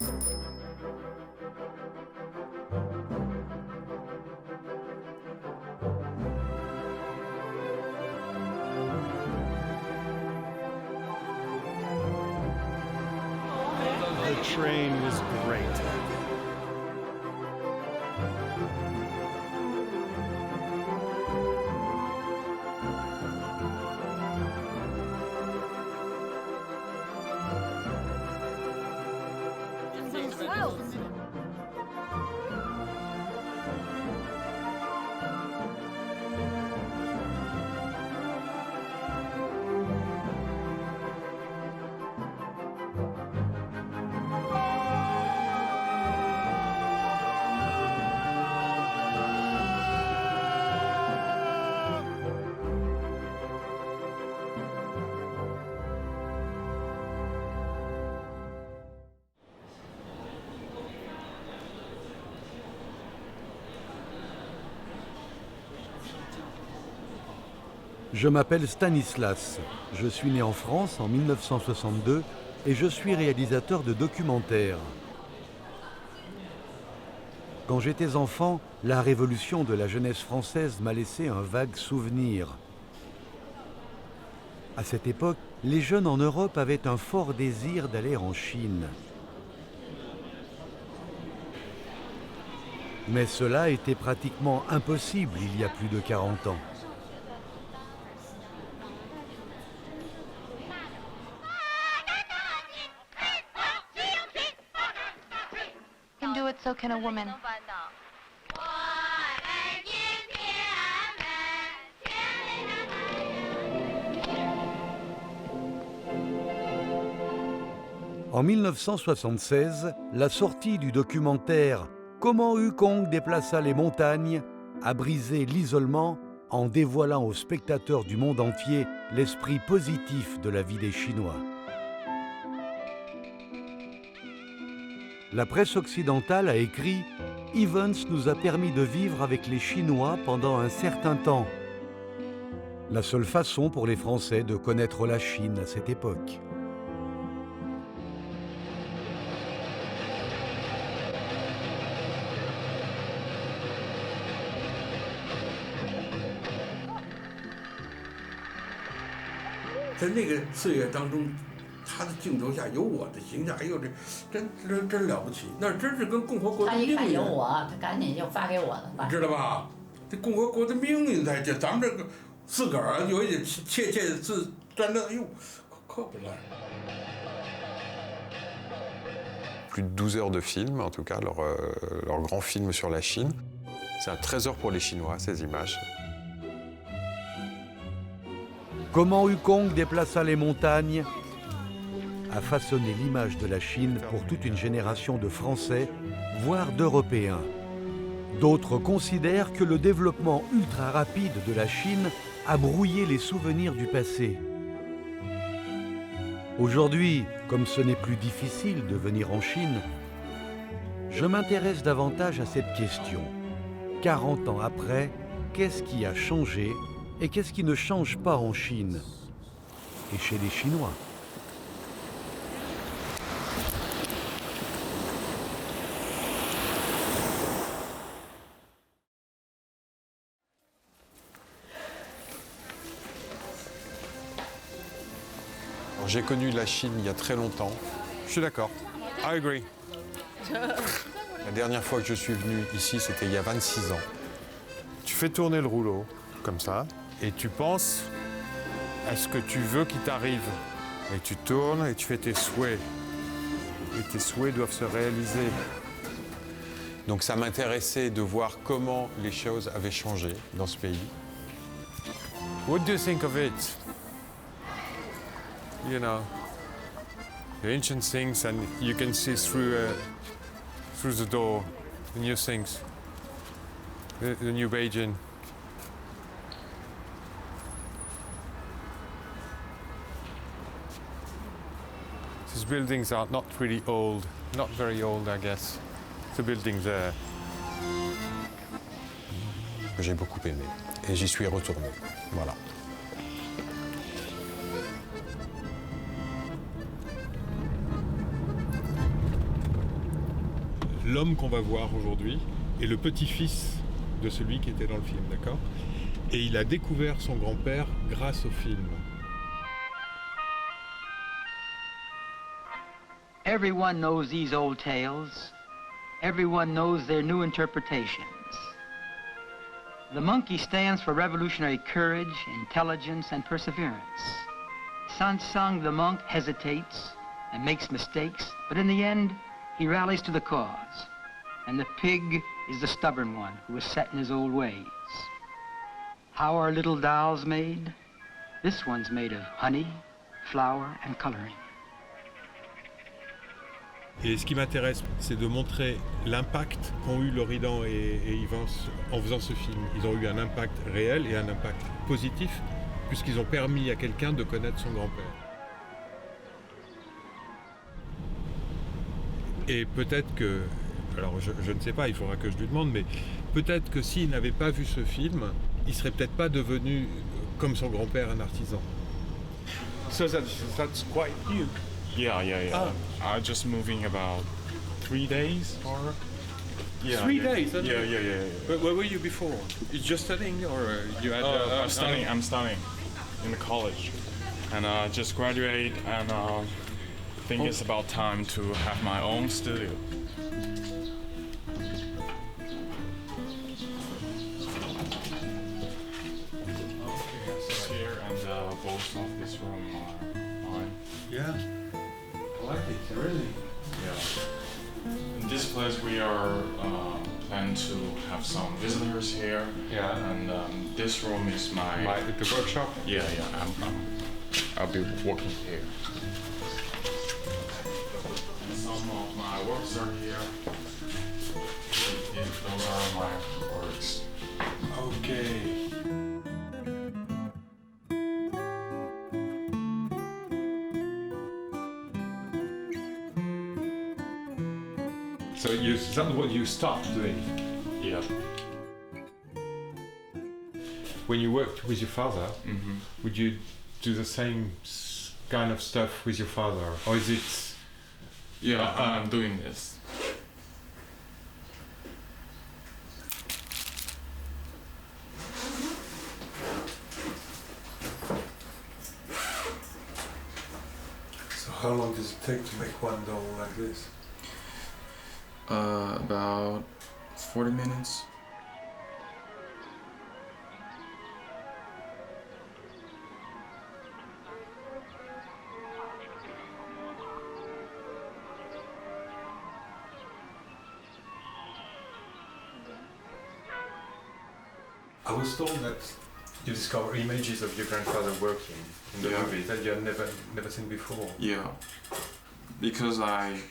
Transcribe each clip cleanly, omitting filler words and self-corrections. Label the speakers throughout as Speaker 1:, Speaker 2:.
Speaker 1: The train was great.
Speaker 2: Je m'appelle Stanislas, je suis né en France en 1962 et je suis réalisateur de documentaires. Quand j'étais enfant, la révolution de la jeunesse française m'a laissé un vague souvenir. À cette époque, les jeunes en Europe avaient un fort désir d'aller en Chine. Mais cela était pratiquement impossible il y a plus de 40 ans.
Speaker 3: So can a woman.
Speaker 2: En 1976, la sortie du documentaire « Comment Wukong déplaça les montagnes » a brisé l'isolement en dévoilant aux spectateurs du monde entier l'esprit positif de la vie des Chinois. La presse occidentale a écrit « Evans nous a permis de vivre avec les Chinois pendant un certain temps ». La seule façon pour les Français de connaître la Chine à cette époque.
Speaker 4: Dans那个岁月当中，他的镜头下有我的形象，哎呦，真了不起，那真是跟共和国的命运。
Speaker 5: 他一看有我，他赶紧就发给我了，
Speaker 4: 知道吧？这共和国的命运在这，咱们这个自个儿有一点窃自站着，哎呦，可不赖。
Speaker 6: Plus de 12 heures de film, en tout cas, leur grand film sur la Chine. C'est un trésor pour les Chinois, ces images.
Speaker 2: Comment Wukong déplaça les montagnes a façonné l'image de la Chine pour toute une génération de Français, voire d'Européens. D'autres considèrent que le développement ultra rapide de la Chine a brouillé les souvenirs du passé. Aujourd'hui, comme ce n'est plus difficile de venir en Chine, je m'intéresse davantage à cette question. 40 ans après, qu'est-ce qui a changé et qu'est-ce qui ne change pas en Chine et chez les Chinois?
Speaker 6: J'ai connu la Chine il y a très longtemps. Je suis d'accord. I agree. La dernière fois que je suis venu ici, c'était il y a 26 ans. Tu fais tourner le rouleau, comme ça, et tu penses à ce que tu veux qu'il t'arrive. Et tu tournes et tu fais tes souhaits. Et tes souhaits doivent se réaliser. Donc ça m'intéressait de voir comment les choses avaient changé dans ce pays. What do you think of it? You know, the ancient things, and you can see through the door the new things, the new Beijing. These buildings are not really old, not very old, I guess. The buildings there. J'ai beaucoup aimé et j'y suis retourné. Voilà. l'homme qu'on va voir aujourd'hui est le petit-fils de celui qui était dans le film, d'accord? Et il a découvert son grand-père grâce au film.
Speaker 3: Everyone knows these old tales. Everyone knows their new interpretations. The monkey stands for revolutionary courage, intelligence, and perseverance. Sansang the monk hesitates and makes mistakes, but in the end, he rallies to the cause. And the pig is the stubborn one who is set in his old ways. How are little dolls made? This one's made of honey, flour, and coloring.
Speaker 6: Et ce qui m'intéresse, c'est de montrer l'impact qu'ont eu Loridan et Yvan en faisant ce film. Ils ont eu un impact réel et un impact positif, puisqu'ils ont permis à quelqu'un de connaître son grand-père. Et peut-être que, alors je ne sais pas, il faudra que je lui demande, mais peut-être que s'il n'avait pas vu ce film, il ne serait peut-être pas devenu, comme son grand-père, un artisan.
Speaker 1: So that's quite new.
Speaker 7: Yeah. I'm just moving about 3 days or. Yeah,
Speaker 1: 3 days?
Speaker 7: Yeah.
Speaker 1: Where were you before? You just studying or you had?
Speaker 7: I'm studying in the college, and just graduate, and think it's about time to have my own studio. Here and both of this room are mine.
Speaker 6: Yeah. I like it, really.
Speaker 7: Yeah. In this place we are plan to have some visitors here.
Speaker 6: Yeah.
Speaker 7: And this room is
Speaker 6: The workshop?
Speaker 7: Yeah. I'll be working here. And some of my works are here. Those are my works.
Speaker 6: Okay. So that's what you stopped doing
Speaker 7: Yeah.
Speaker 6: when you worked with your father.
Speaker 7: Mm-hmm.
Speaker 6: Would you do the same kind of stuff with your father, or is it?
Speaker 7: Yeah, I'm doing this.
Speaker 8: So how long does it take to make one doll like this?
Speaker 7: About 40 minutes.
Speaker 8: I was told that you discover images of your grandfather working in the
Speaker 7: Yeah.
Speaker 8: movie that you had never seen before.
Speaker 7: Yeah, because I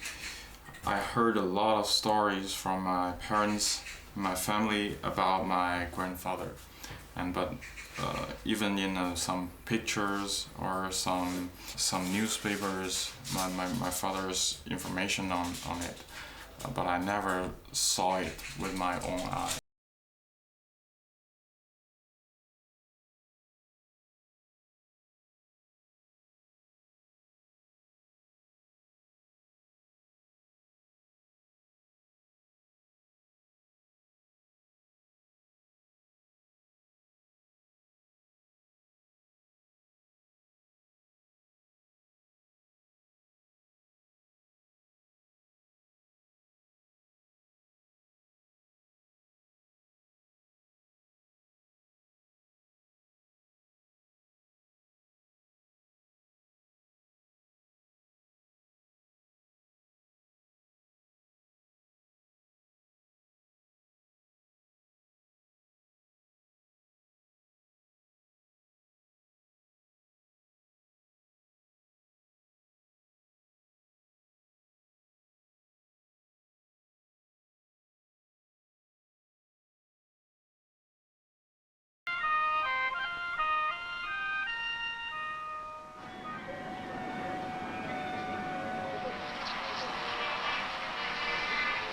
Speaker 7: heard a lot of stories from my parents, my family about my grandfather, but even in some pictures or some newspapers, my father's information on it, but I never saw it with my own eyes.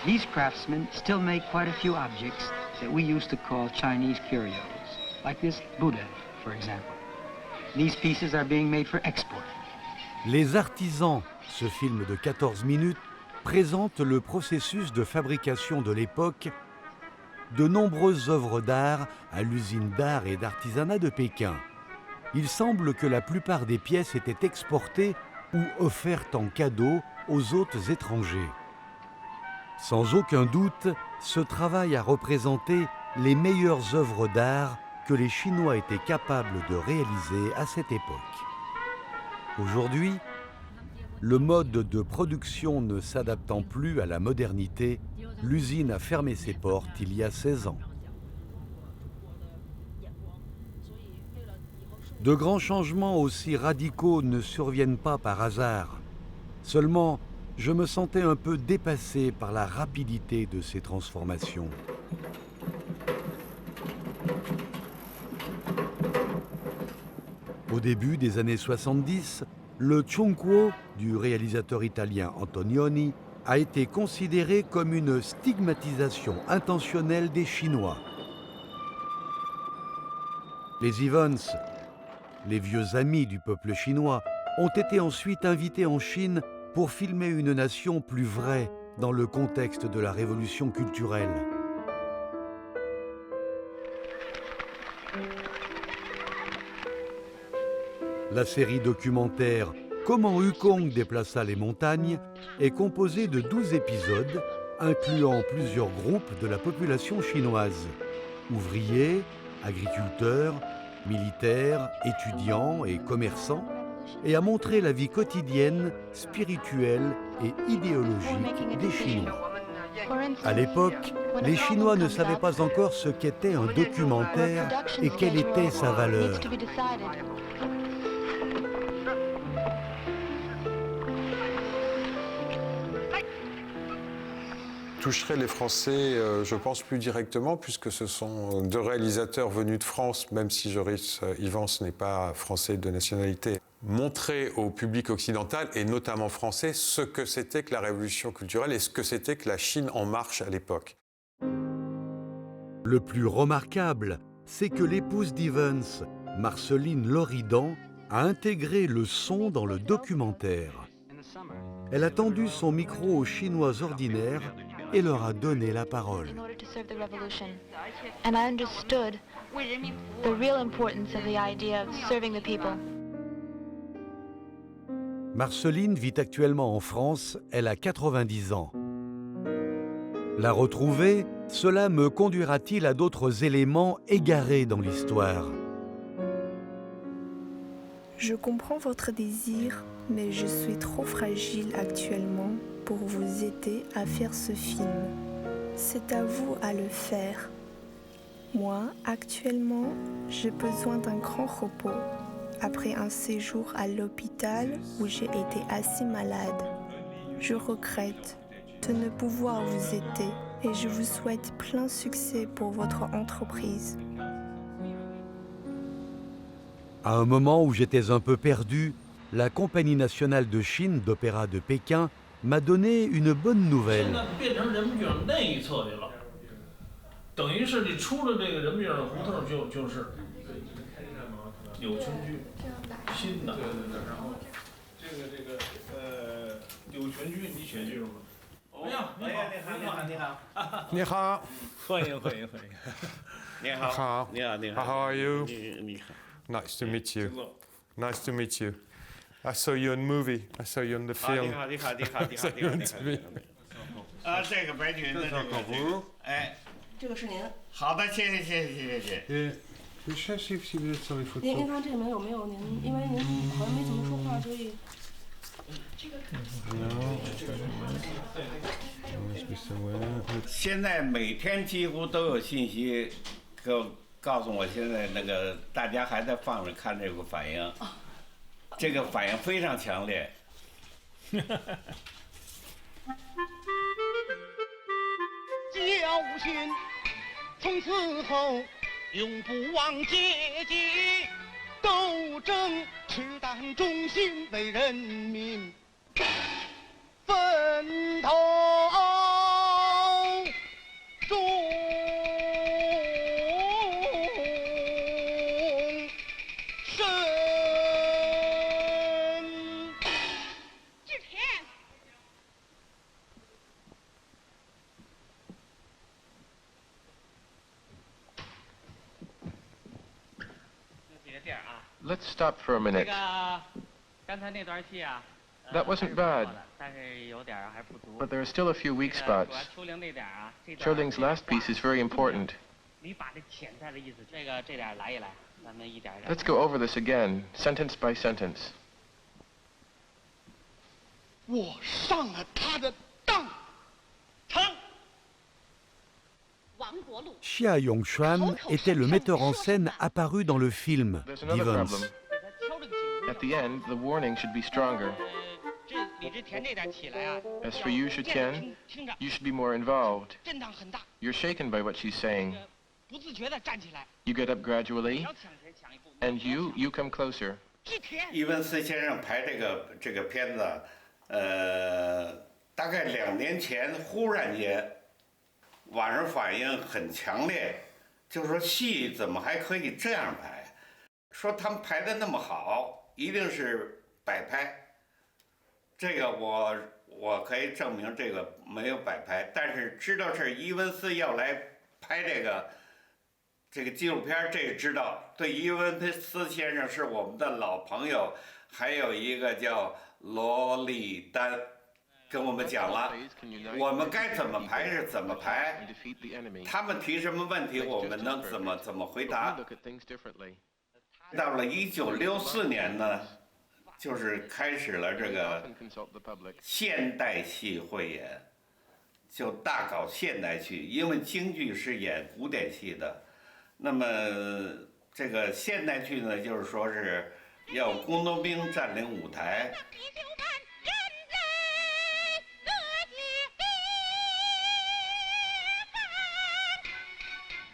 Speaker 3: These craftsmen still make quite a few objects that we used to call Chinese curios, like this Buddha, for example. These pieces are being made for export.
Speaker 2: Les Artisans, ce film de 14 minutes, présente le processus de fabrication de l'époque de nombreuses œuvres d'art à l'usine d'art et d'artisanat de Pékin. Il semble que la plupart des pièces étaient exportées ou offertes en cadeau aux hôtes étrangers. Sans aucun doute, ce travail a représenté les meilleures œuvres d'art que les Chinois étaient capables de réaliser à cette époque. Aujourd'hui, le mode de production ne s'adaptant plus à la modernité, l'usine a fermé ses portes il y a 16 ans. De grands changements aussi radicaux ne surviennent pas par hasard. Seulement, je me sentais un peu dépassé par la rapidité de ces transformations. Au début des années 70, le Chongguo du réalisateur italien Antonioni a été considéré comme une stigmatisation intentionnelle des Chinois. Les Evans, les vieux amis du peuple chinois, ont été ensuite invités en Chine pour filmer une nation plus vraie dans le contexte de la révolution culturelle. La série documentaire « Comment Yukong déplaça les montagnes » est composée de 12 épisodes incluant plusieurs groupes de la population chinoise. Ouvriers, agriculteurs, militaires, étudiants et commerçants, et a montré la vie quotidienne, spirituelle et idéologique des Chinois. À l'époque, les Chinois ne savaient pas encore ce qu'était un documentaire et quelle était sa valeur.
Speaker 6: Toucherait les Français, je pense, plus directement, puisque ce sont deux réalisateurs venus de France, même si Joris Ivans n'est pas français de nationalité. Montrer au public occidental, et notamment français, ce que c'était que la révolution culturelle et ce que c'était que la Chine en marche à l'époque.
Speaker 2: Le plus remarquable, c'est que l'épouse d'Evans, Marceline Loridan, a intégré le son dans le documentaire. Elle a tendu son micro aux Chinois ordinaires et leur a donné la parole. Marceline vit actuellement en France, elle a 90 ans. La retrouver, cela me conduira-t-il à d'autres éléments égarés dans l'histoire?
Speaker 9: Je comprends votre désir, mais je suis trop fragile actuellement pour vous aider à faire ce film. C'est à vous à le faire. Moi, actuellement, j'ai besoin d'un grand repos après un séjour à l'hôpital où j'ai été assez malade. Je regrette de ne pouvoir vous aider et je vous souhaite plein succès pour votre entreprise.
Speaker 2: À un moment où j'étais un peu perdu, la Compagnie nationale de Chine d'opéra de Pékin m'a donné une bonne nouvelle.
Speaker 6: Ni hao. How are you? Nice to meet you. Nice to meet you. I saw you in movie. I saw you in the film.
Speaker 10: 这个白裙子，哎，这个是您。好的，谢谢。
Speaker 6: Je cherche si vous êtes sur les photos.
Speaker 10: 您看这里面有没有您？因为您好像没怎么说话，所以。现在每天几乎都有信息告诉我，现在那个大家还在放着看这个反应，这个反应非常强烈。
Speaker 11: 教训，从此后永不忘阶级斗争，赤胆忠心为人民奋斗终身。志田，
Speaker 12: Let's stop for a minute. That wasn't bad. But there are still a few weak spots. Chouling's last piece is very important. Let's go over this again, sentence by sentence.
Speaker 11: 我上了他的当，成。
Speaker 2: Chia Yong-chuan était le metteur en scène apparu dans le film
Speaker 12: There's another
Speaker 2: d'Evans.
Speaker 12: problem. At the end, the warning should be stronger. As for you, Shutian, you should be more involved. You're shaken by what she's saying. You get up gradually, and you come closer.
Speaker 10: 伊文斯先生拍这个片子，大概2年前忽然间，网上反应很强烈，就说戏怎么还可以这样拍？说他们拍的那么好，一定是摆拍。这个我可以证明这个没有摆拍，但是知道是伊文斯要来拍这个纪录片，这个知道。对伊文斯先生是我们的老朋友，还有一个叫罗里丹，跟我们讲了，我们该怎么排是怎么排，他们提什么问题，我们能怎么回答。到了1964年呢，就是开始了这个现代戏汇演，就大搞现代戏，因为京剧是演古典戏的。那么这个现代剧呢，就是说是要工农兵占领舞台。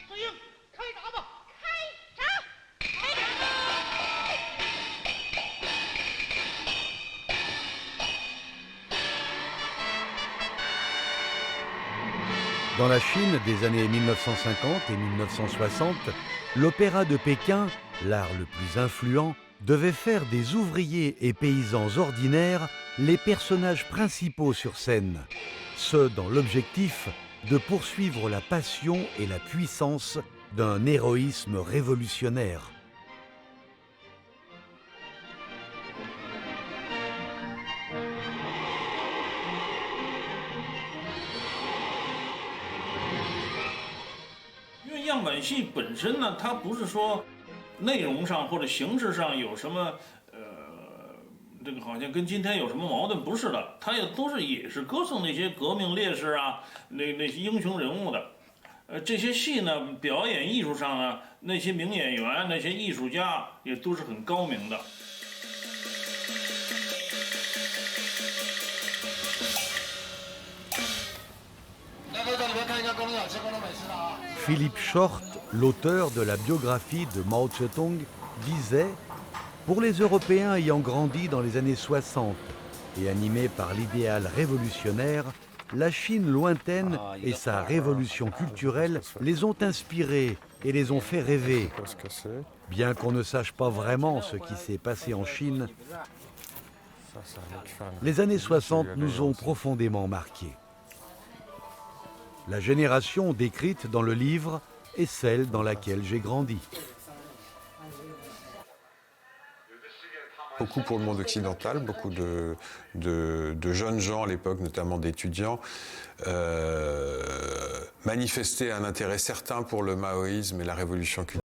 Speaker 11: 司令，开闸吧！Dans
Speaker 2: la Chine des années 1950 et 1960, l'opéra de Pékin, l'art le plus influent, devait faire des ouvriers et paysans ordinaires les personnages principaux sur scène, ce dans l'objectif de poursuivre la passion et la puissance d'un héroïsme révolutionnaire.
Speaker 13: «因为样板戏本身呢，它不是说内容上或者形式上有什么这个好像跟今天有什么矛盾，不是的，它也是歌颂那些革命烈士啊，那些英雄人物的。这些戏呢，表演艺术上呢，那些名演员、那些艺术家也都是很高明的。
Speaker 2: Philippe Short, l'auteur de la biographie de Mao Tse-tung, disait « Pour les Européens ayant grandi dans les années 60 et animés par l'idéal révolutionnaire, la Chine lointaine et sa révolution culturelle les ont inspirés et les ont fait rêver. Bien qu'on ne sache pas vraiment ce qui s'est passé en Chine, les années 60 nous ont profondément marqués. La génération décrite dans le livre est celle dans laquelle j'ai grandi. »
Speaker 6: Beaucoup pour le monde occidental, beaucoup de jeunes gens à l'époque, notamment d'étudiants, manifestaient un intérêt certain pour le maoïsme et la révolution culturelle.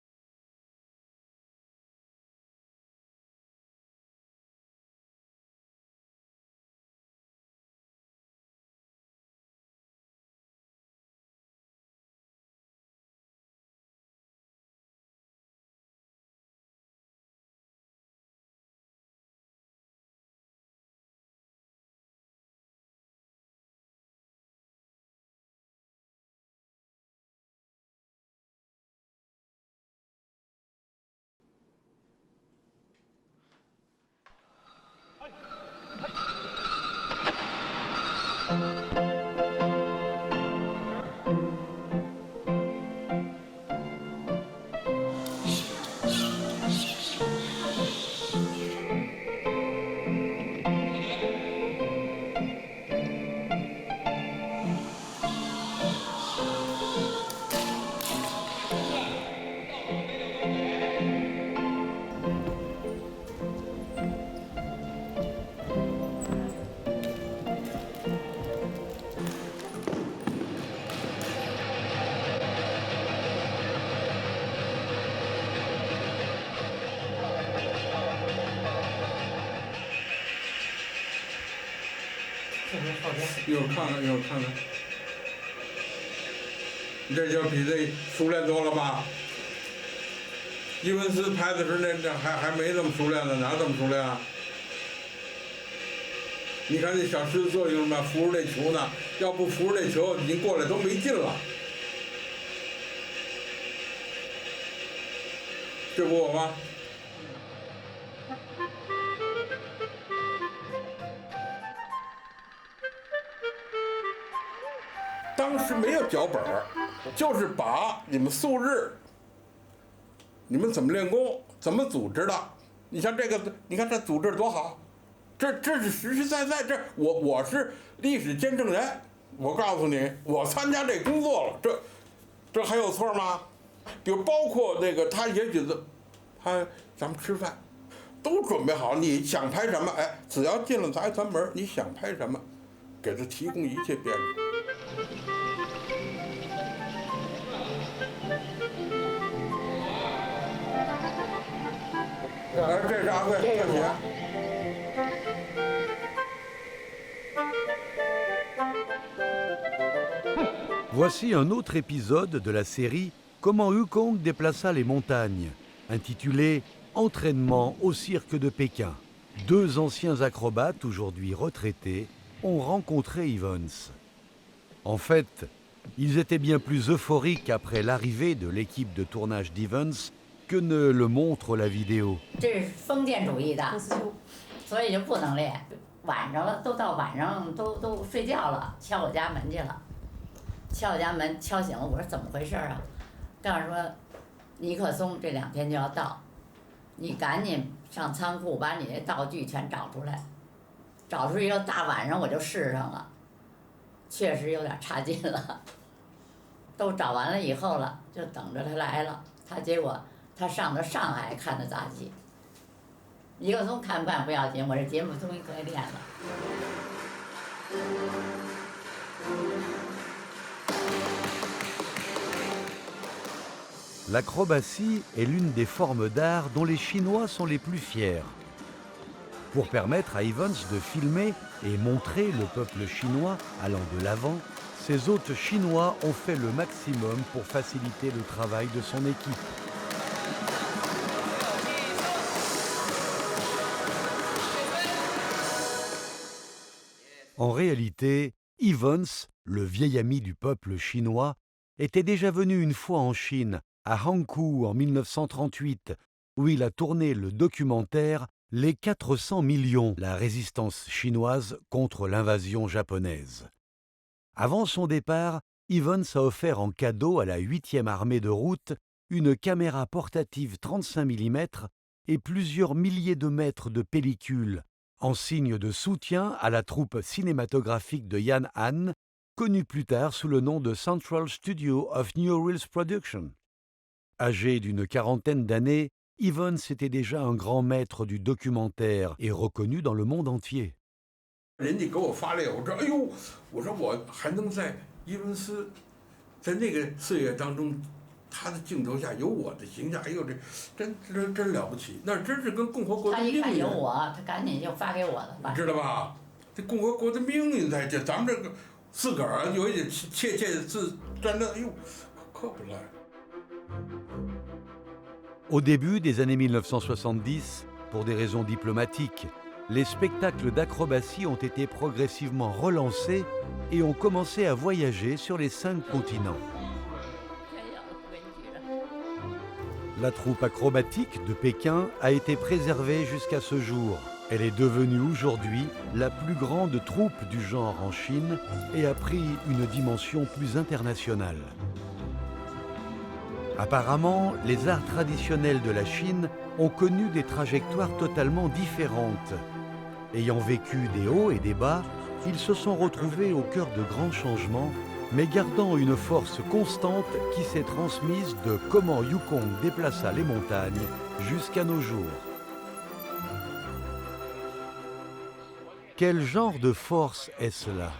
Speaker 4: 一会儿看看，一会儿看看，这就比这熟练多了吧？伊文斯拍的时候那还没这么熟练呢，哪这么熟练啊？你看那小狮子座有什么扶着这球呢？要不扶着这球，你过来都没劲了。这不我吗？当时没有脚本儿，就是把你们素日，你们怎么练功，怎么组织的。你像这个，你看这组织多好，这是实实在在，我是历史见证人。我告诉你，我参加这工作了，这还有错吗？比如包括那个他也许咱们吃饭，都准备好，你想拍什么，哎，只要进了咱门，你想拍什么，给他提供一切便利。这是阿贵，这是。
Speaker 2: Voici un autre épisode de la série Comment Wukong déplaça les montagnes, intitulé Entraînement au cirque de Pékin. Deux anciens acrobates, aujourd'hui retraités, ont rencontré Evans. En fait, ils étaient bien plus euphoriques après l'arrivée de l'équipe de tournage d'Evans que ne le montre la vidéo.
Speaker 5: 这是封建主义的，所以就不能练。晚上了，都到晚上都睡觉了，敲我家门去了。敲我家门，敲醒了，我说怎么回事啊？告诉说，尼克松这2天就要到，你赶紧上仓库把你那道具全找出来。找出以后，大晚上我就试上了，确实有点差劲了。都找完了以后了，就等着他来了。结果他上到上海看的杂技。尼克松看不看不要紧，我这节目终于可以练了。
Speaker 2: L'acrobatie est l'une des formes d'art dont les Chinois sont les plus fiers. Pour permettre à Evans de filmer et montrer le peuple chinois allant de l'avant, ses hôtes chinois ont fait le maximum pour faciliter le travail de son équipe. En réalité, Evans, le vieil ami du peuple chinois, était déjà venu une fois en Chine, à Hankou en 1938, où il a tourné le documentaire « Les 400 millions, la résistance chinoise contre l'invasion japonaise ». Avant son départ, Evans a offert en cadeau à la 8e armée de route une caméra portative 35 mm et plusieurs milliers de mètres de pellicule, en signe de soutien à la troupe cinématographique de Yan Han, connue plus tard sous le nom de Central Studio of New Reels Production. Âgé d'une 40aine d'années, Evans était déjà un grand maître du documentaire et reconnu dans le monde entier.
Speaker 4: 人家给我发来，我说哎呦，我说我还能在伊文斯，在那个岁月当中，他的镜头下有我的形象，哎呦，真了不起，那真是跟共和国的命运。
Speaker 5: 他一看有我，他赶紧就发给我了，
Speaker 4: 知道吧？这共和国的命运在这，咱们这个自个儿有一点窃自沾着，哎呦，可不赖。
Speaker 2: Au début des années 1970, pour des raisons diplomatiques, les spectacles d'acrobatie ont été progressivement relancés et ont commencé à voyager sur les 5 continents. La troupe acrobatique de Pékin a été préservée jusqu'à ce jour. Elle est devenue aujourd'hui la plus grande troupe du genre en Chine et a pris une dimension plus internationale. Apparemment, les arts traditionnels de la Chine ont connu des trajectoires totalement différentes. Ayant vécu des hauts et des bas, ils se sont retrouvés au cœur de grands changements, mais gardant une force constante qui s'est transmise de comment Wukong déplaça les montagnes jusqu'à nos jours. Quel genre de force est cela ?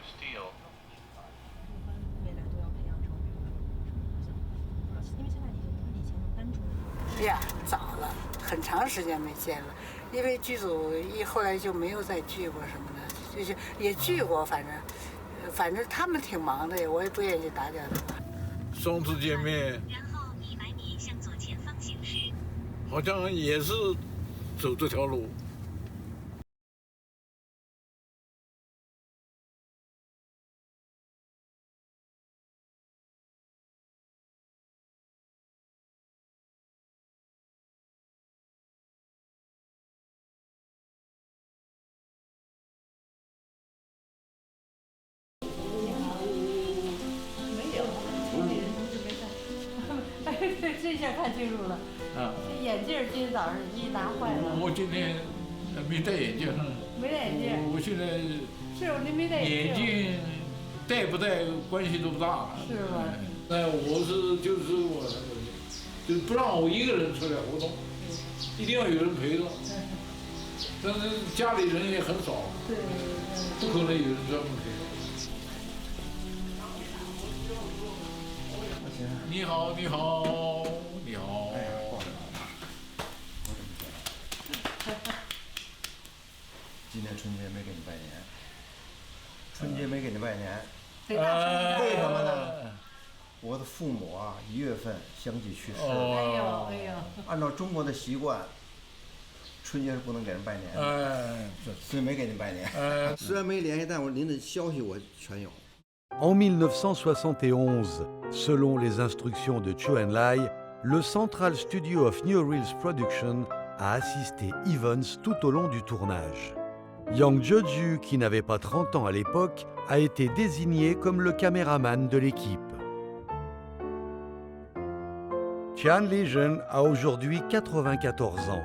Speaker 14: 呀，早了，很长时间没见了，因为剧组后来就没有再聚过什么的，就是也聚过，反正，反正他们挺忙的，我也不愿意打搅他们。
Speaker 15: 双次见面，好像也是走这条路。
Speaker 16: 这下看清楚了。
Speaker 15: 啊，
Speaker 16: 这眼镜今天早上一拿坏了。
Speaker 15: 我今天没戴眼镜。
Speaker 16: 没戴眼镜。
Speaker 15: 我现在
Speaker 16: 是您没戴
Speaker 15: 眼镜，戴不戴关系都不大。
Speaker 16: 是吧？
Speaker 15: 我是就是我，就不让我一个人出来活动，一定要有人陪着。但是家里人也很少，
Speaker 16: 对，
Speaker 15: 不可能有人专门陪。你好，你好，你好。
Speaker 17: 今年春节没给你拜年，春节没给你拜年，
Speaker 16: 为
Speaker 17: 什么呢？我的父母啊，1月份相继去世。
Speaker 16: 哎呦哎呦！
Speaker 17: 按照中国的习惯，春节是不能给人拜年的，所以没给您拜年。虽然没联系，但您的消息我全有。
Speaker 2: En 1971, selon les instructions de Chou En-lai, le Central Studio of New Reels Production a assisté Evans tout au long du tournage. Yang Jeju, qui n'avait pas 30 ans à l'époque, a été désigné comme le caméraman de l'équipe. Tian Li-jeon a aujourd'hui 94 ans.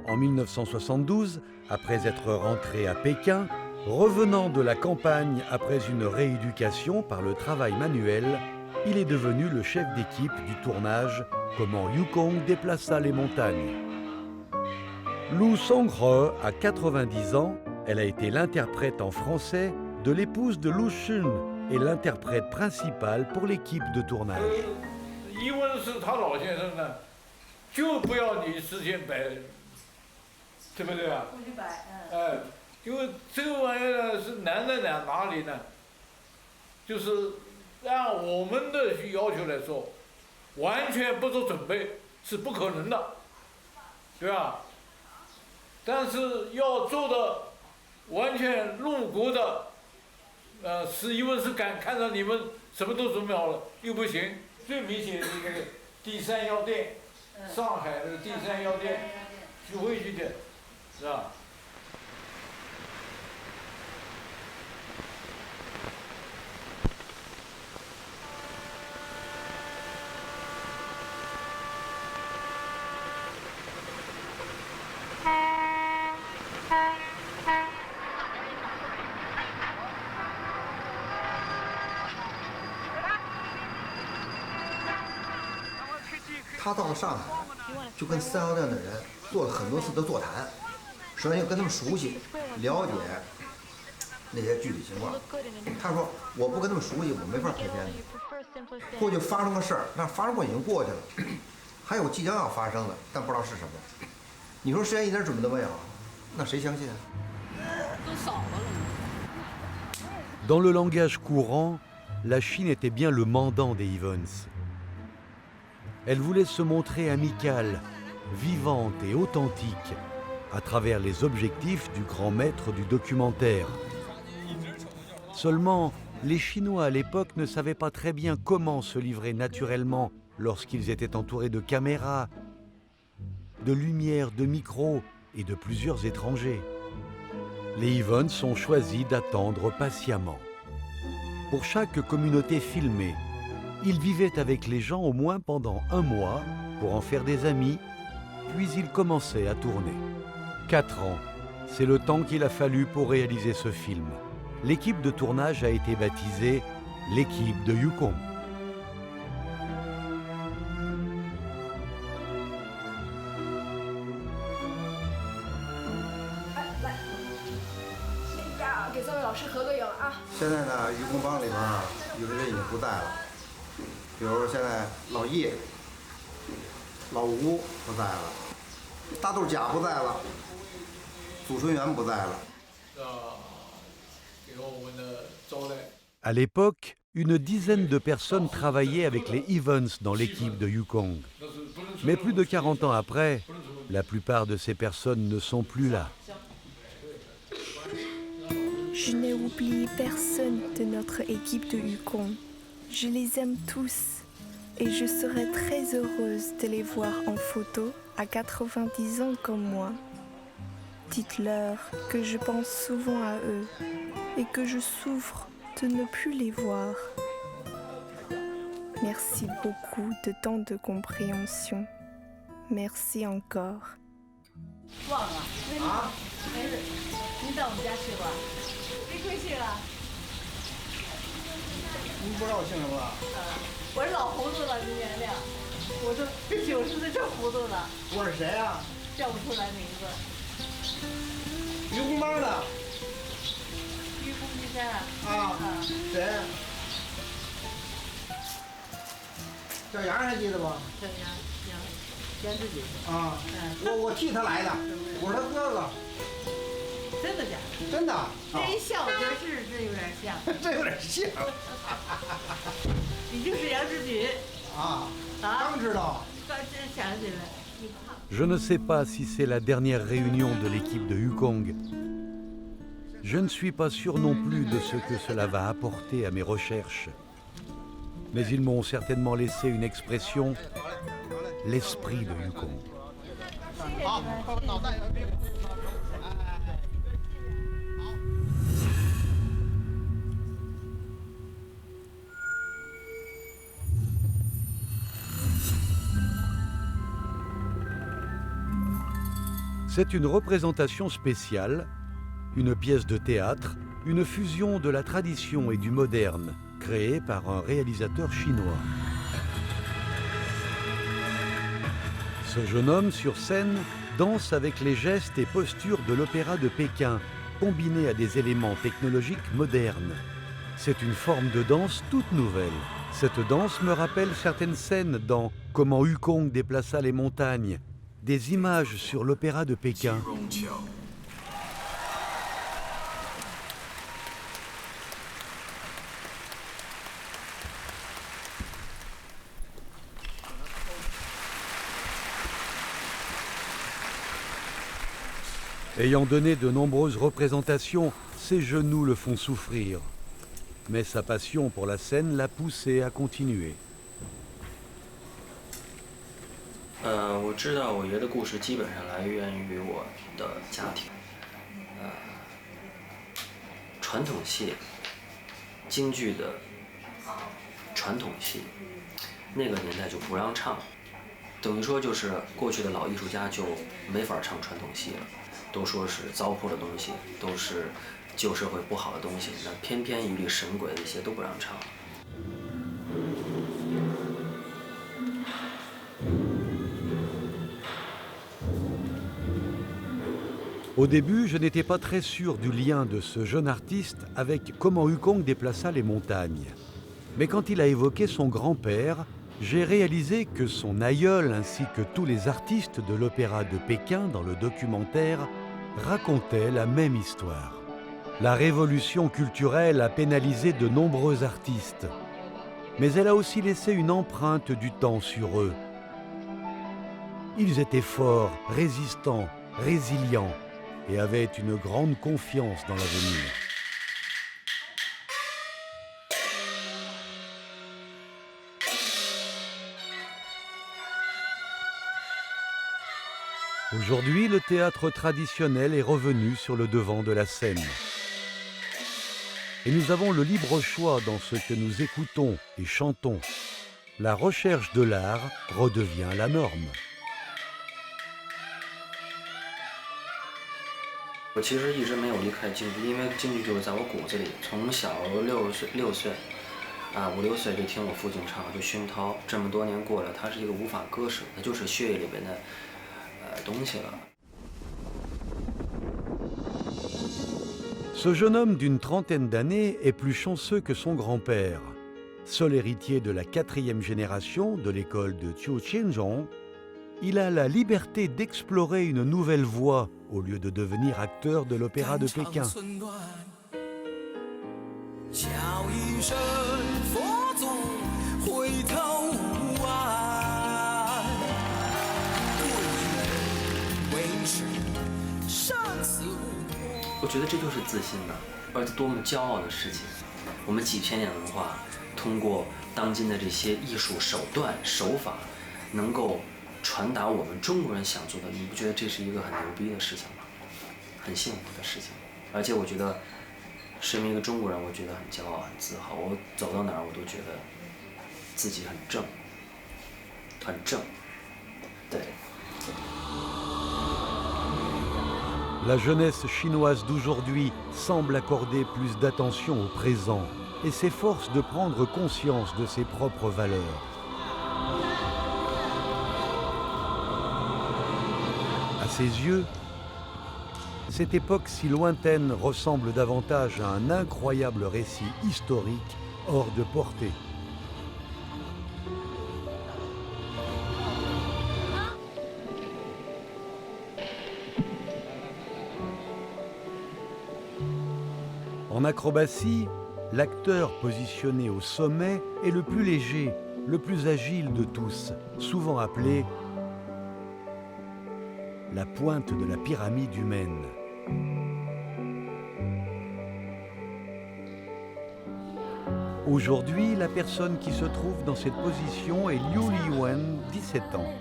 Speaker 2: En 1972, après être rentré à Pékin, revenant de la campagne après une rééducation par le travail manuel, il est devenu le chef d'équipe du tournage Comment Yukong déplaça les montagnes. Lu Song-re a 90 ans, elle a été l'interprète en français de l'épouse de Lu Xun et l'interprète principale pour l'équipe de tournage.
Speaker 15: 一问是他老先生呢，就不要你事先摆，对不对啊？
Speaker 16: 不许摆，
Speaker 15: 因为这个玩意儿呢是难在哪里呢？就是按我们的要求来说，完全不做准备是不可能的，对吧？但是要做的完全入骨的，是因为是敢看到你们什么都准备好了，又不行。最明显的一个第三药店，上海的第三药店，徐汇区的，是吧？
Speaker 17: 他到了上海，就跟三药店的人做了很多次的座谈，首先要跟他们熟悉，了解那些具体情况。他说我不跟他们熟悉，我没法拍片子。过去发生个事儿，那发生过已经过去了，还有即将要发生的，但不知道是什么。你说实验一点准备都没有，那谁相信啊？
Speaker 16: 都扫了。
Speaker 2: Dans le langage courant, la Chine était bien le mandant des Evans. Elle voulait se montrer amicale, vivante et authentique à travers les objectifs du grand maître du documentaire. Seulement, les Chinois à l'époque ne savaient pas très bien comment se livrer naturellement lorsqu'ils étaient entourés de caméras, de lumière, de micros et de plusieurs étrangers. Les Evans ont choisi d'attendre patiemment. Pour chaque communauté filmée, ils vivaient avec les gens au moins pendant 1 mois pour en faire des amis, puis ils commençaient à tourner. 4 ans, c'est le temps qu'il a fallu pour réaliser ce film. L'équipe de tournage a été baptisée l'équipe de Yukong.
Speaker 17: Maintenant, 渔工帮里边有的人已经不在了，比如现在老叶、老吴不在了，大豆甲不在了，祖春元不在了。
Speaker 15: 给我们的招待。
Speaker 2: À l'époque, une dizaine de personnes travaillaient avec les Evans dans l'équipe de Yukong. Mais plus de 40 ans après, la plupart de ces personnes ne sont plus là.
Speaker 9: Je n'ai oublié personne de notre équipe de Yukong. Je les aime tous et je serais très heureuse de les voir en photo à 90 ans comme moi. Dites-leur que je pense souvent à eux et que je souffre de ne plus les voir. Merci beaucoup de tant de compréhension. Merci encore.
Speaker 16: 忘了，啊？没事，您到我们家去过？没贵姓啊？
Speaker 17: 您不知道我姓什么吧？
Speaker 16: 我是老糊涂了，您原谅。我都90岁这糊涂了。
Speaker 17: 我是谁啊？
Speaker 16: 叫不出来名字。
Speaker 17: 于洪帮的。
Speaker 16: 于洪金山啊？
Speaker 17: 啊。谁？小杨还记得不？
Speaker 16: 小杨自己。
Speaker 17: 啊。我替他来的，我是他哥哥。
Speaker 16: 真的假的？
Speaker 17: 真的。
Speaker 16: 这一笑，我觉得是有点像。
Speaker 17: 这有点像。
Speaker 16: 你就是杨志举。
Speaker 17: 啊。刚知道。
Speaker 16: 刚想起来。
Speaker 2: Je ne sais pas si c'est la dernière réunion de l'équipe de Yukong. Je ne suis pas sûr non plus de ce que cela va apporter à mes recherches. Mais ils m'ont certainement laissé une expression, l'esprit de Yukong. C'est une représentation spéciale, une pièce de théâtre, une fusion de la tradition et du moderne, créée par un réalisateur chinois. Ce jeune homme sur scène danse avec les gestes et postures de l'opéra de Pékin, combinés à des éléments technologiques modernes. C'est une forme de danse toute nouvelle. Cette danse me rappelle certaines scènes dans Comment Yukong déplaça les montagnes, des images sur l'opéra de Pékin. Ayant donné de nombreuses représentations, ses genoux le font souffrir. Mais sa passion pour la scène l'a poussé à continuer.
Speaker 18: 我知道我爷的故事基本上来源于我的家庭。传统戏，京剧的传统戏，那个年代就不让唱，等于说就是过去的老艺术家就没法唱传统戏了，都说是糟粕的东西，都是旧社会不好的东西，那偏偏一律神鬼的一些都不让唱。
Speaker 2: Au début, je n'étais pas très sûr du lien de ce jeune artiste avec comment Yukong déplaça les montagnes. Mais quand il a évoqué son grand-père, j'ai réalisé que son aïeul ainsi que tous les artistes de l'opéra de Pékin dans le documentaire racontaient la même histoire. La révolution culturelle a pénalisé de nombreux artistes, mais elle a aussi laissé une empreinte du temps sur eux. Ils étaient forts, résistants, résilients, et avait une grande confiance dans l'avenir. Aujourd'hui, le théâtre traditionnel est revenu sur le devant de la scène. Et nous avons le libre choix dans ce que nous écoutons et chantons. La recherche de l'art redevient la norme.
Speaker 18: 我其实一直没有离开京剧，因为京剧就是在我骨子里。从小5、6岁，5、6岁就听我父亲唱，就熏陶。这么多年过来，它是一个无法割舍，它就是血液里边的东西了。
Speaker 2: Ce jeune homme d'une trentaine d'années est plus chanceux que son grand-père. Seul héritier de la 4e génération de l'école de Qiu Qianzhong, il a la liberté d'explorer une nouvelle voie au lieu de devenir acteur de l'opéra de Pékin.
Speaker 19: 叫一声佛祖回头无岸，贵人为师生死无关。
Speaker 18: 我觉得这就是自信的，而且多么骄傲的事情。我们几千年文化，通过当今的这些艺术手段手法，能够传达我们中国人想做的，你不觉得这是一个很牛逼的事情吗？很幸福的事情，而且我觉得身为一个中国人，我觉得很骄傲、很自豪。我走到哪儿，我都觉得自己很正，很正。对。
Speaker 2: La jeunesse chinoise d'aujourd'hui semble accorder plus d'attention au présent et s'efforce de prendre conscience de ses propres valeurs. À ses yeux, cette époque si lointaine ressemble davantage à un incroyable récit historique hors de portée. En acrobatie, l'acteur positionné au sommet est le plus léger, le plus agile de tous, souvent appelé la pointe de la pyramide humaine. Aujourd'hui, la personne qui se trouve dans cette position est Liu Liwen, 17 ans.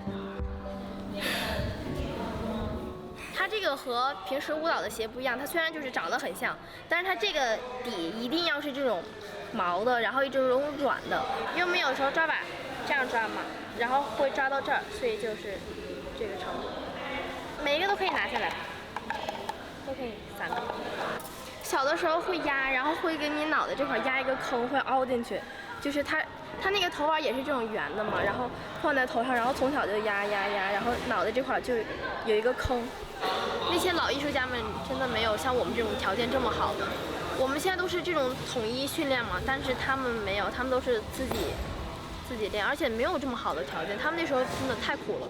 Speaker 20: 这个和平时舞蹈的鞋不一样，它虽然就是长得很像，但是它这个底一定要是这种毛的，然后这种软的，因为我们有时候抓把这样抓嘛，然后会抓到这儿，所以就是这个程度。每一个都可以拿下来，都可以3个。小的时候会压，然后会给你脑袋这块压一个坑，会凹进去，就是它那个头发也是这种圆的嘛，然后放在头上，然后从小就压，然后脑袋这块就有一个坑。那些老艺术家们真的没有像我们这种条件这么好的，我们现在都是这种统一训练嘛，但是他们没有，他们都是自己练，而且没有这么好的条件，他们那时候真的太苦了。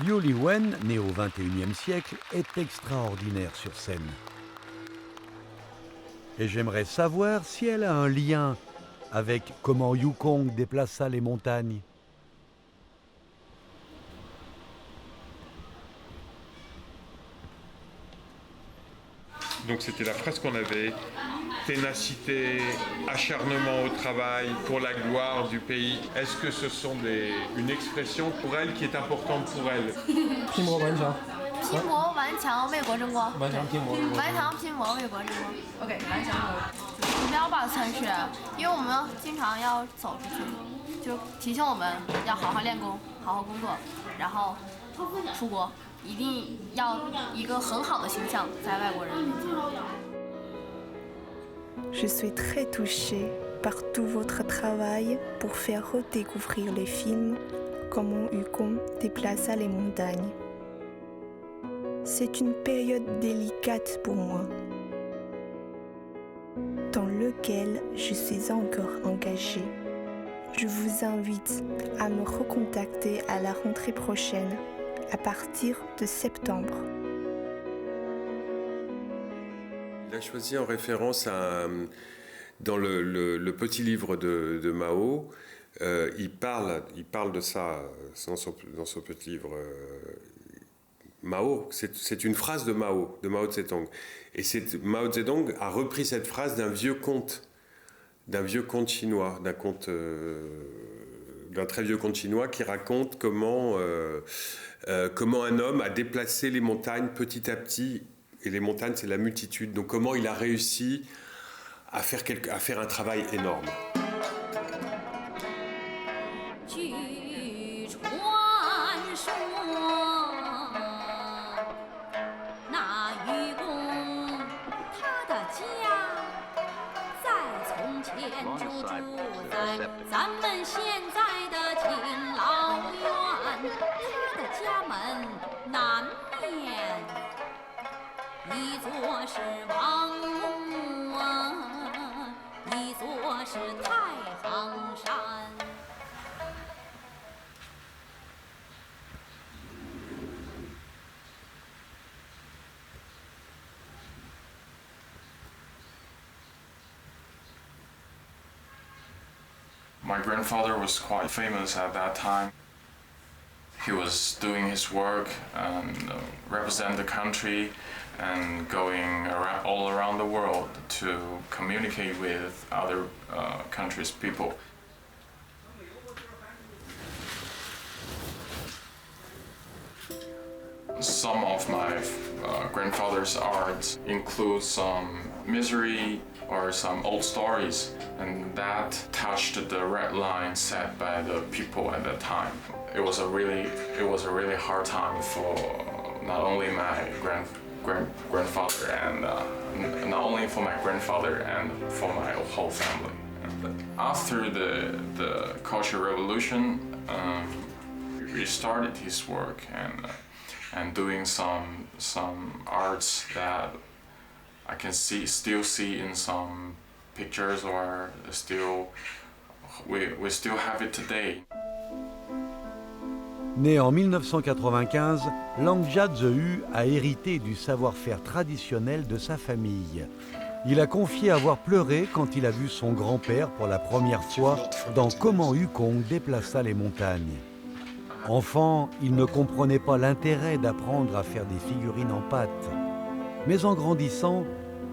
Speaker 2: Liu Liwen, né au XXIe siècle, est extraordinaire sur scène. Et j'aimerais savoir si elle a un lien avec comment Yukong déplaça les montagnes.
Speaker 6: Donc c'était la phrase qu'on avait, ténacité, acharnement au travail, pour la gloire du pays. Est-ce que ce sont une expression pour elle qui est importante pour elle?
Speaker 16: 拼搏顽强，拼搏顽强为国争光，
Speaker 6: 顽强拼搏为国争光，
Speaker 16: 顽强拼搏为国争光。OK， 顽强目标吧算是，因为我们经常要走出去，就提醒我们要好好练功，好好工作，然后出国。 一定要一个很好的形象在外国人面前。
Speaker 9: Je suis très touchée par tout votre travail pour faire redécouvrir les films Comment Yukong déplaça les montagnes. C'est une période délicate pour moi, dans laquelle je suis encore engagée. Je vous invite à me recontacter à la rentrée prochaine. À partir de septembre.
Speaker 21: Il a choisi en référence à, dans le petit livre de Mao, il parle de ça dans son petit livre Mao, c'est une phrase de Mao Zedong. Et Mao Zedong a repris cette phrase d'un vieux conte chinois, d'un très vieux conte chinois qui raconte comment un homme a déplacé les montagnes petit à petit, et les montagnes c'est la multitude, donc comment il a réussi à faire un travail énorme.
Speaker 7: My grandfather was quite famous at that time. He was doing his work and represent the country and going all around the world to communicate with other countries' people. Some of my grandfather's art include some misery or some old stories, and that touched the red line set by the people at that time. It was a really hard time for not only my grandfather and not only for my grandfather and for my whole family. After the Cultural Revolution, he restarted his work and doing some arts that I can still see in some pictures, or we still have it today.
Speaker 2: Né en 1995, Lang Jia-Zhiyu a hérité du savoir-faire traditionnel de sa famille. Il a confié avoir pleuré quand il a vu son grand-père pour la première fois dans Comment Yukong déplaça les montagnes. Enfant, il ne comprenait pas l'intérêt d'apprendre à faire des figurines en pâte. Mais en grandissant,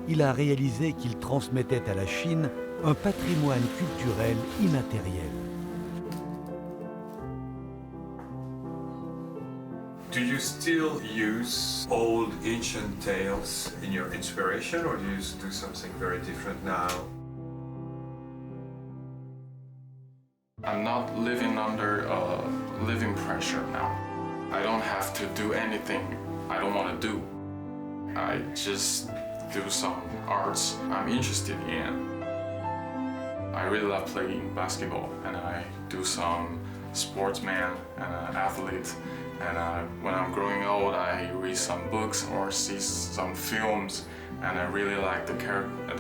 Speaker 2: il a réalisé qu'il transmettait à la Chine un patrimoine culturel immatériel.
Speaker 8: Do you still use old ancient tales in your inspiration, or do you do something very different now?
Speaker 7: I'm not living under living pressure now. I don't have to do anything I don't want to do. I just do some arts I'm interested in. I really love playing basketball, and I do some sportsman and athlete. And when I'm growing old, I read some books or see some films, and I really like the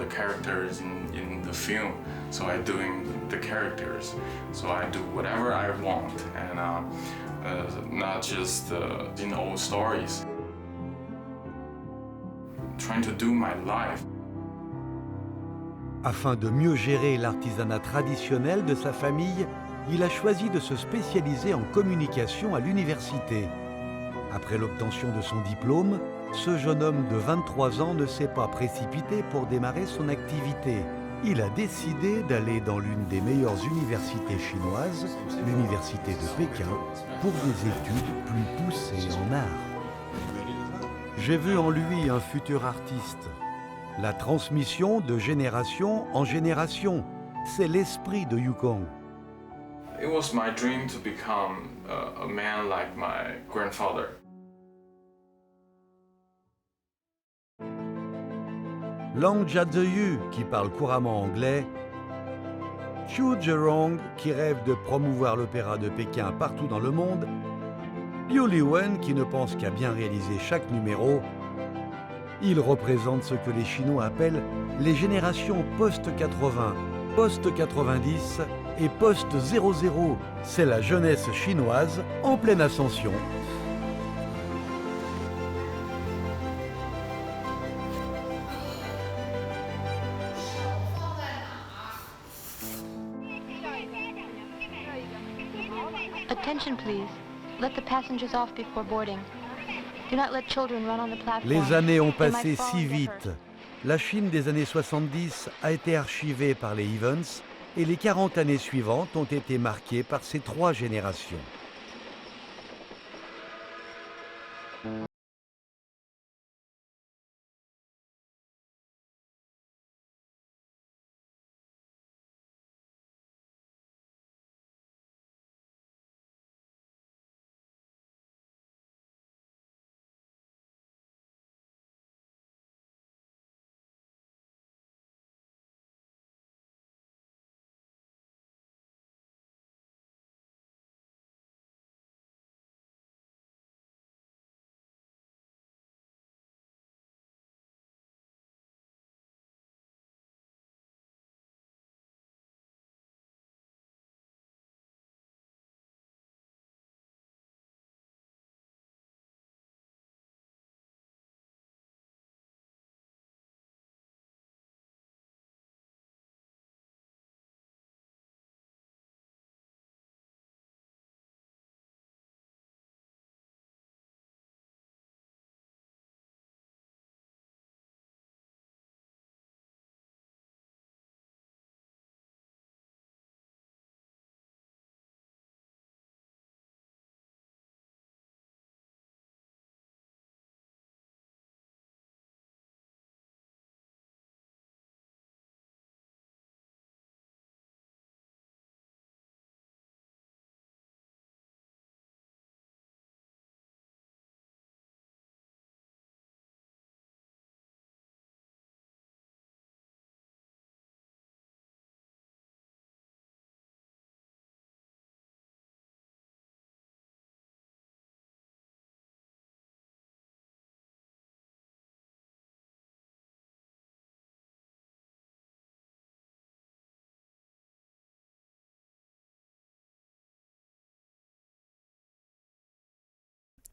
Speaker 7: characters in the film. So I'm doing the characters. So I do whatever I want, and not just in old stories. Trying to do my life.
Speaker 2: Afin de mieux gérer l'artisanat traditionnel de sa famille, il a choisi de se spécialiser en communication à l'université. Après l'obtention de son diplôme, ce jeune homme de 23 ans ne s'est pas précipité pour démarrer son activité. Il a décidé d'aller dans l'une des meilleures universités chinoises, l'université de Pékin, pour des études plus poussées en art. J'ai vu en lui un futur artiste. La transmission de génération en génération, c'est l'esprit de Yukong.
Speaker 7: It was my dream to become a man like my grandfather.
Speaker 2: Lang Jia-Zhiyu, qui parle couramment anglais, Xu Zhirong, qui rêve de promouvoir l'opéra de Pékin partout dans le monde, Liu Liwen, qui ne pense qu'à bien réaliser chaque numéro. Il représente ce que les Chinois appellent les générations post-80, post-90 et post-00. C'est la jeunesse chinoise en pleine ascension.
Speaker 1: Attention, please. Let the passengers off before boarding.
Speaker 2: Les années ont passé si vite. La Chine des années 70 a été archivée par les Evans et les 40 années suivantes ont été marquées par ces 3 générations.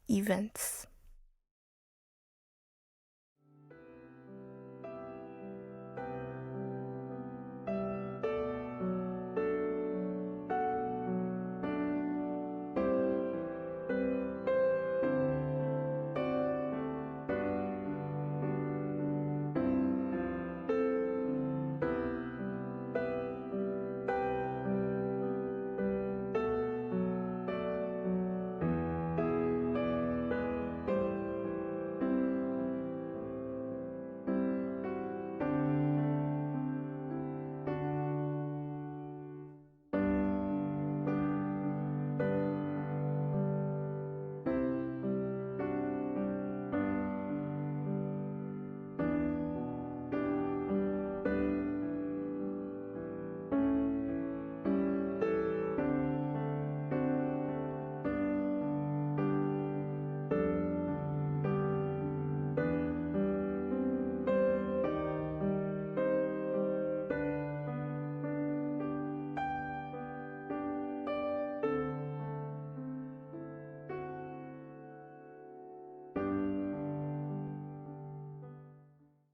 Speaker 9: Events.